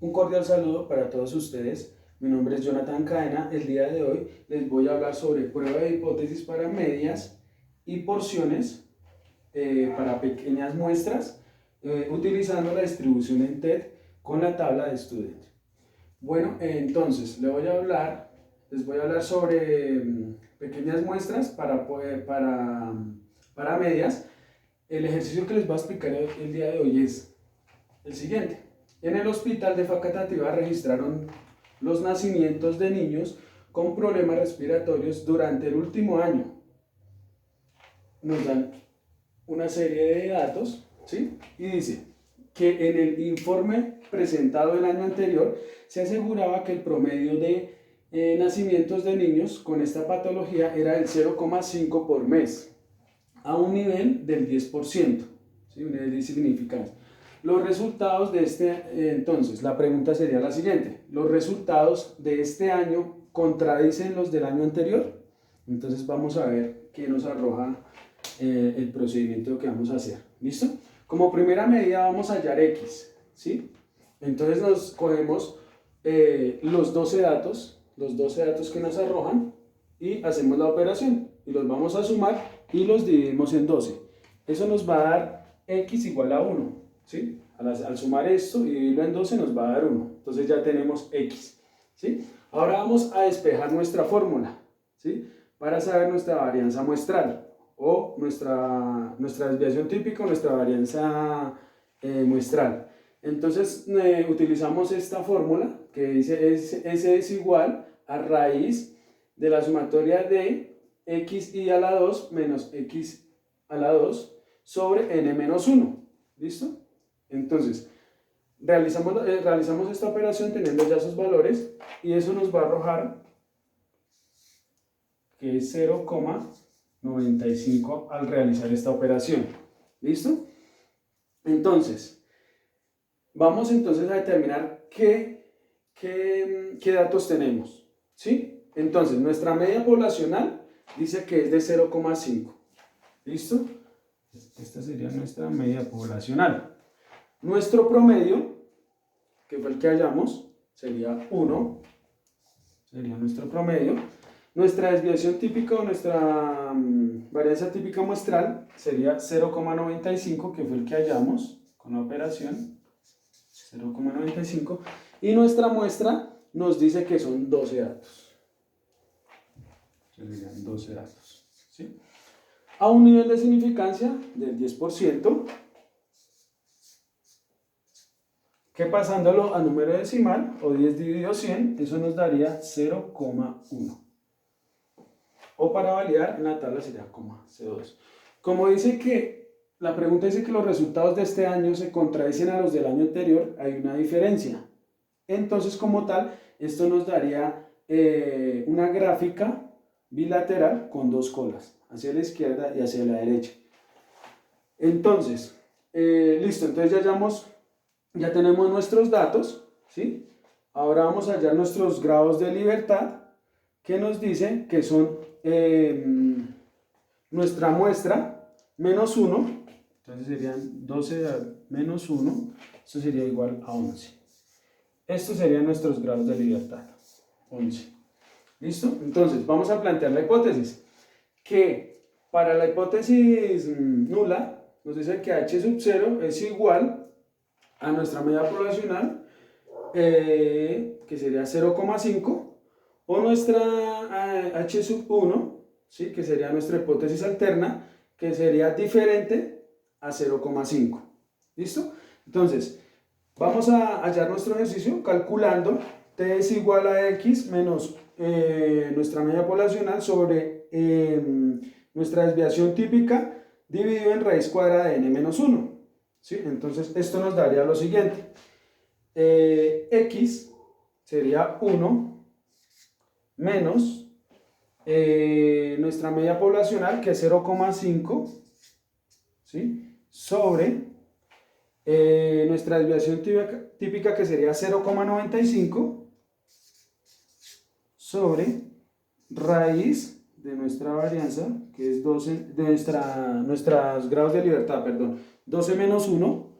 Un cordial saludo para todos ustedes. Mi nombre es Jonathan Cadena. El día de hoy les voy a hablar sobre prueba de hipótesis para medias y porciones para pequeñas muestras utilizando la distribución en TED con la tabla de Student. Bueno, entonces les voy a hablar sobre pequeñas muestras para medias. El ejercicio que les voy a explicar el día de hoy es el siguiente. En el hospital de Facatativá registraron los nacimientos de niños con problemas respiratorios durante el último año. Nos dan una serie de datos, ¿sí? Y dice que en el informe presentado el año anterior se aseguraba que el promedio de nacimientos de niños con esta patología era del 0,5 por mes, a un nivel del 10%, ¿sí? Un nivel insignificante. Los resultados de entonces, la pregunta sería la siguiente: ¿los resultados de este año contradicen los del año anterior? Entonces vamos a ver qué nos arroja el procedimiento que vamos a hacer. ¿Listo? Como primera medida vamos a hallar X, ¿sí? Entonces nos cogemos los 12 datos que nos arrojan y hacemos la operación y los vamos a sumar y los dividimos en 12. Eso nos va a dar X igual a 1. ¿Sí? Al sumar esto y dividirlo en 12 nos va a dar 1. Entonces ya tenemos X. ¿Sí? Ahora vamos a despejar nuestra fórmula, ¿sí? Para saber nuestra varianza muestral o nuestra desviación típica o nuestra varianza muestral. Entonces utilizamos esta fórmula que dice S es igual a raíz de la sumatoria de xy a la 2 menos x a la 2 sobre n menos 1. ¿Listo? Entonces, realizamos esta operación teniendo ya sus valores y eso nos va a arrojar que es 0,95 al realizar esta operación. ¿Listo? Entonces, vamos entonces a determinar qué datos tenemos. ¿Sí? Entonces, nuestra media poblacional dice que es de 0,5. ¿Listo? Esta sería nuestra media poblacional. Nuestro promedio, que fue el que hallamos, sería 1, sería nuestro promedio. Nuestra desviación típica o nuestra varianza típica muestral sería 0,95, que fue el que hallamos con la operación, 0,95. Y nuestra muestra nos dice que son 12 datos. Serían 12 datos, ¿sí? A un nivel de significancia del 10%, que pasándolo a número decimal, o 10 dividido 100, eso nos daría 0,1. O para validar, en la tabla sería 0,02. Como dice que, la pregunta dice que los resultados de este año se contradicen a los del año anterior, hay una diferencia. Entonces, como tal, esto nos daría una gráfica bilateral con dos colas, hacia la izquierda y hacia la derecha. Entonces, listo, entonces ya tenemos nuestros datos, ¿sí? Ahora vamos a hallar nuestros grados de libertad, que nos dicen que son nuestra muestra menos 1, entonces serían 12 menos 1, esto sería igual a 11. Estos serían nuestros grados de libertad, 11. ¿Listo? Entonces, vamos a plantear la hipótesis, que para la hipótesis nula, nos dice que h sub 0 es igual a nuestra media poblacional, que sería 0,5, o nuestra h sub 1, ¿sí? Que sería nuestra hipótesis alterna, que sería diferente a 0,5. ¿Listo? Entonces, vamos a hallar nuestro ejercicio calculando t es igual a x menos nuestra media poblacional sobre nuestra desviación típica dividido en raíz cuadrada de n menos 1. ¿Sí? Entonces esto nos daría lo siguiente: x sería 1 menos nuestra media poblacional, que es 0,5, ¿sí? Sobre nuestra desviación típica, que sería 0,95, sobre raíz de nuestra varianza, que es 12, de nuestros grados de libertad, perdón, 12 menos 1,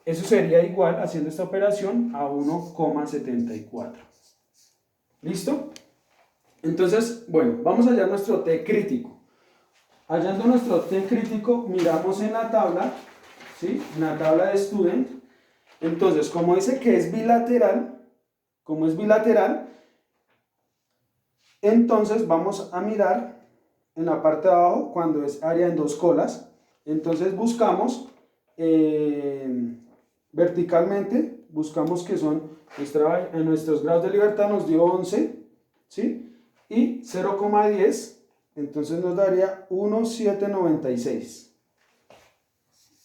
Eso sería igual, haciendo esta operación, a 1,74. ¿Listo? Entonces, bueno, vamos a hallar nuestro T crítico. Hallando nuestro T crítico, miramos en la tabla, ¿sí? En la tabla de Student. Entonces, como dice que es bilateral, entonces vamos a mirar en la parte de abajo cuando es área en dos colas. Entonces buscamos verticalmente, buscamos que son, en nuestros grados de libertad nos dio 11, ¿sí? Y 0,10, entonces nos daría 1,796.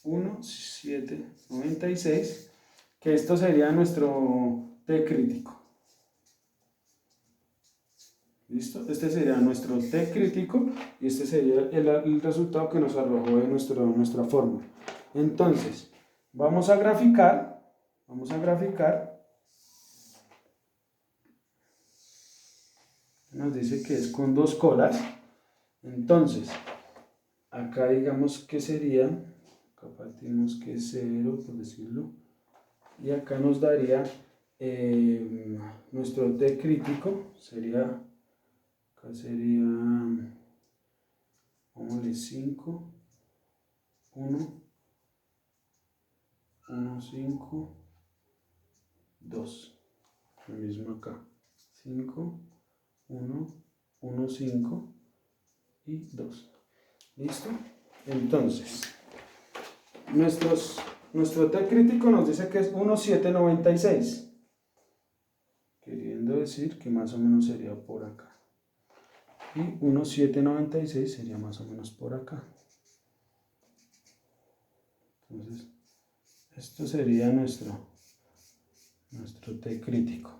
1,796, que esto sería nuestro T crítico. ¿Listo? Este sería nuestro T crítico y este sería el resultado que nos arrojó de nuestra fórmula. Entonces, vamos a graficar. Nos dice que es con dos colas. Entonces, acá digamos que sería, acá partimos que es 0, por decirlo, y acá nos daría nuestro T crítico, sería, acá sería, vámonos 5, 1, 1, 5, 2, lo mismo acá, 5, 1, 1, 5 y 2. ¿Listo? Entonces, nuestro T crítico nos dice que es 1,796. Queriendo decir que más o menos sería por acá. Y 1,796 sería más o menos por acá. Entonces, esto sería nuestro T crítico.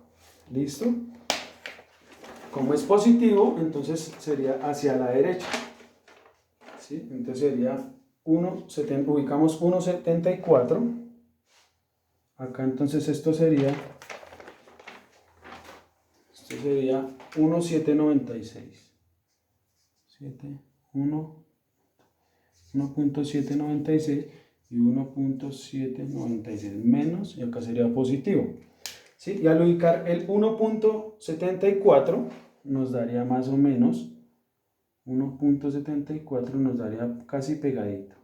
¿Listo? Como es positivo, entonces sería hacia la derecha. ¿Sí? Entonces sería ubicamos 1,74. Acá entonces esto sería 1,796. 1,796 y 1,796 menos, y acá sería positivo. ¿Sí? Y al ubicar el 1,74 nos daría más o menos 1,74 nos daría casi pegadito.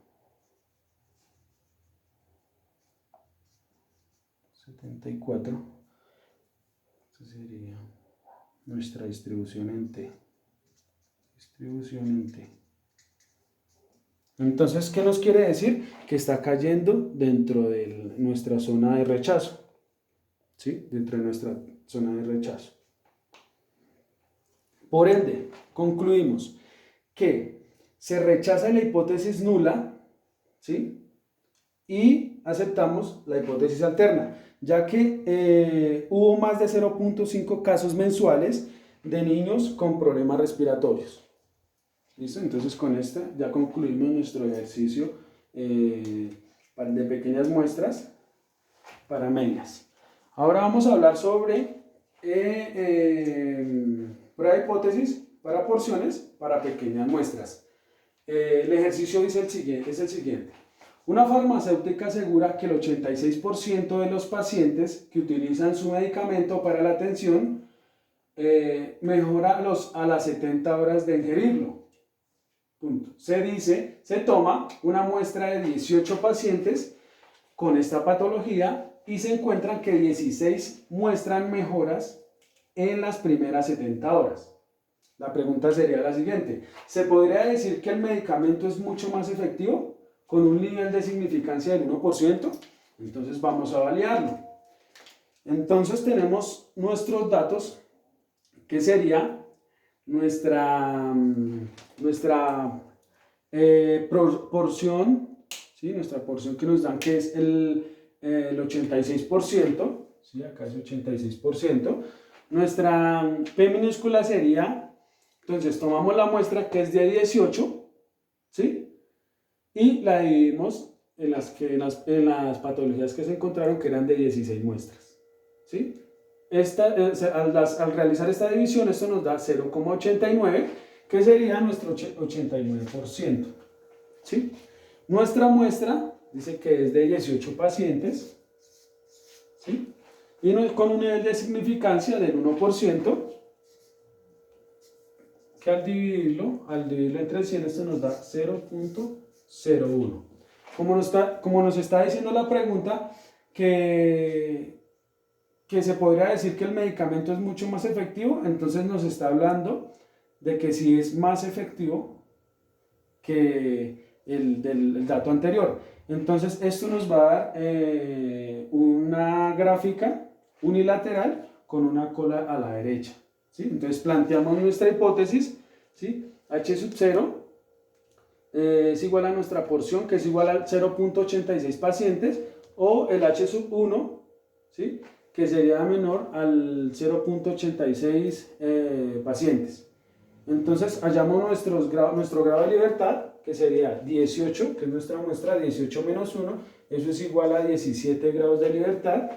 74. Esta sería nuestra distribución en T. Entonces, ¿qué nos quiere decir? Que está cayendo dentro de nuestra zona de rechazo. ¿Sí? Dentro de nuestra zona de rechazo. Por ende, concluimos que se rechaza la hipótesis nula, ¿sí? Y aceptamos la hipótesis alterna, ya que hubo más de 0,5 casos mensuales de niños con problemas respiratorios. ¿Listo? Entonces con este ya concluimos nuestro ejercicio de pequeñas muestras para medias. Ahora vamos a hablar sobre prueba de hipótesis para porciones para pequeñas muestras. El ejercicio es el siguiente. Una farmacéutica asegura que el 86% de los pacientes que utilizan su medicamento para la atención mejora a las 70 horas de ingerirlo. Punto. Se toma una muestra de 18 pacientes con esta patología y se encuentran que 16 muestran mejoras en las primeras 70 horas. La pregunta sería la siguiente: ¿se podría decir que el medicamento es mucho más efectivo con un nivel de significancia del 1%? Entonces vamos a validarlo. Entonces tenemos nuestros datos, que sería nuestra porción, ¿sí? Nuestra porción que nos dan, que es el 86%, ¿sí? Acá es 86%. Nuestra P minúscula sería, entonces tomamos la muestra que es de 18, ¿sí? Y la dividimos en las patologías que se encontraron, que eran de 16 muestras, ¿sí? Al realizar esta división, esto nos da 0,89, que sería nuestro 89%. ¿Sí? Nuestra muestra dice que es de 18 pacientes, ¿sí? Y con un nivel de significancia del 1%, que al dividirlo entre 100, esto nos da 0.01. Como nos está diciendo la pregunta, que se podría decir que el medicamento es mucho más efectivo, entonces nos está hablando de que sí es más efectivo que el dato anterior. Entonces esto nos va a dar una gráfica unilateral con una cola a la derecha, ¿sí? Entonces planteamos nuestra hipótesis, ¿sí? H sub 0 es igual a nuestra porción, que es igual a 0.86 pacientes, o el H sub 1, ¿sí? Que sería menor al 0.86 pacientes. Entonces hallamos nuestro grado de libertad, que sería 18, que es nuestra muestra, 18 menos 1, eso es igual a 17 grados de libertad.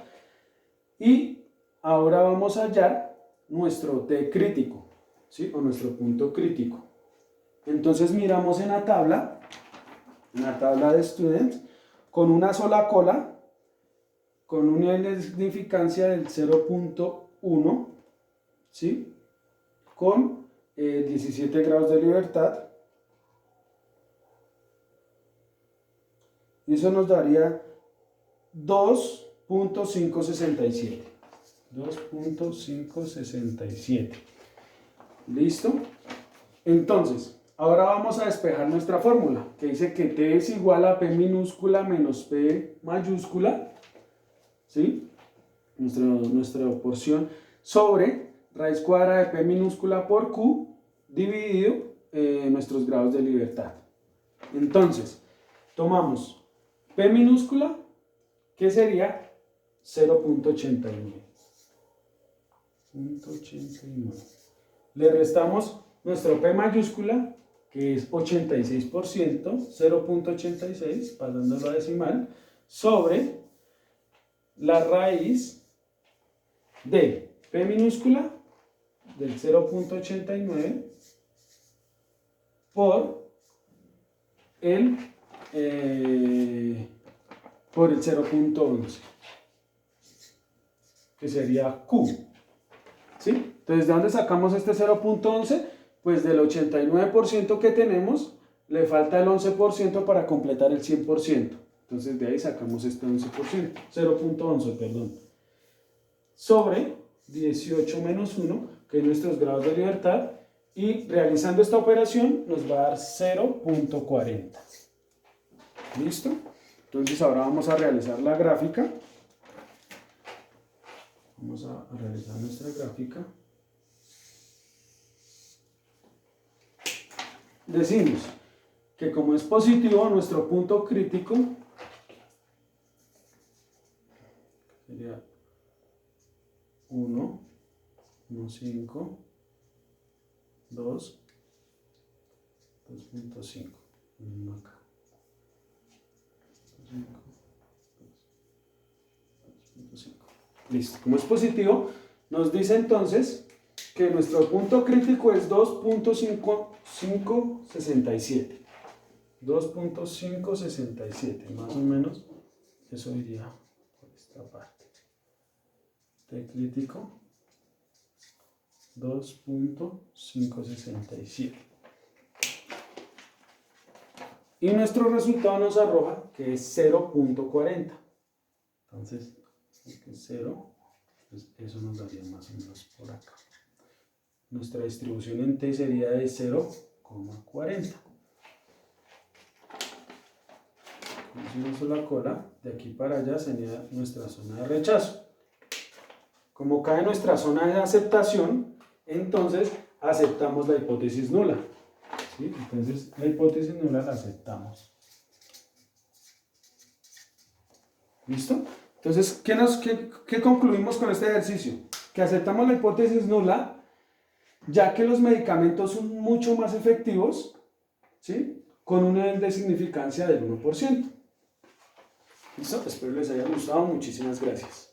Y ahora vamos a hallar nuestro T crítico, ¿sí? O nuestro punto crítico. Entonces miramos en la tabla de Students, con una sola cola, con un nivel de significancia del 0.1, ¿sí? Con 17 grados de libertad. Y eso nos daría 2.567. 2.567. ¿Listo? Entonces, ahora vamos a despejar nuestra fórmula, que dice que T es igual a P minúscula menos P mayúscula, ¿sí? Nuestra porción sobre raíz cuadrada de P minúscula por Q dividido nuestros grados de libertad. Entonces, tomamos P minúscula, que sería 0.89. Le restamos nuestro P mayúscula, que es 86%, 0.86, pasándolo a decimal, sobre la raíz de P minúscula del 0.89 por el 0.11, que sería Q, ¿sí? Entonces, ¿de dónde sacamos este 0.11? Pues del 89% que tenemos, le falta el 11% para completar el 100%. Entonces, de ahí sacamos este 11%, 0.11, perdón. Sobre 18 menos 1, que es nuestros grados de libertad, y realizando esta operación nos va a dar 0.40. ¿Listo? Entonces ahora vamos a realizar la gráfica. Vamos a realizar nuestra gráfica. Decimos que como es positivo, nuestro punto crítico sería 1, 1.5, 2, 2.5. Acá. Listo, como es positivo, nos dice entonces que nuestro punto crítico es 2.567. 2.567, más o menos, eso iría por esta parte. T crítico 2.567. Y nuestro resultado nos arroja que es 0.40. Entonces, 0, pues eso nos daría más o menos por acá. Nuestra distribución en T sería de 0,40. Pusimos la cola, de aquí para allá sería nuestra zona de rechazo. Como cae nuestra zona de aceptación, entonces aceptamos la hipótesis nula. ¿Sí? Entonces la hipótesis nula la aceptamos. ¿Listo? Entonces, ¿qué concluimos con este ejercicio? Que aceptamos la hipótesis nula, ya que los medicamentos son mucho más efectivos, ¿sí? Con un nivel de significancia del 1%. ¿Listo? Espero les haya gustado. Muchísimas gracias.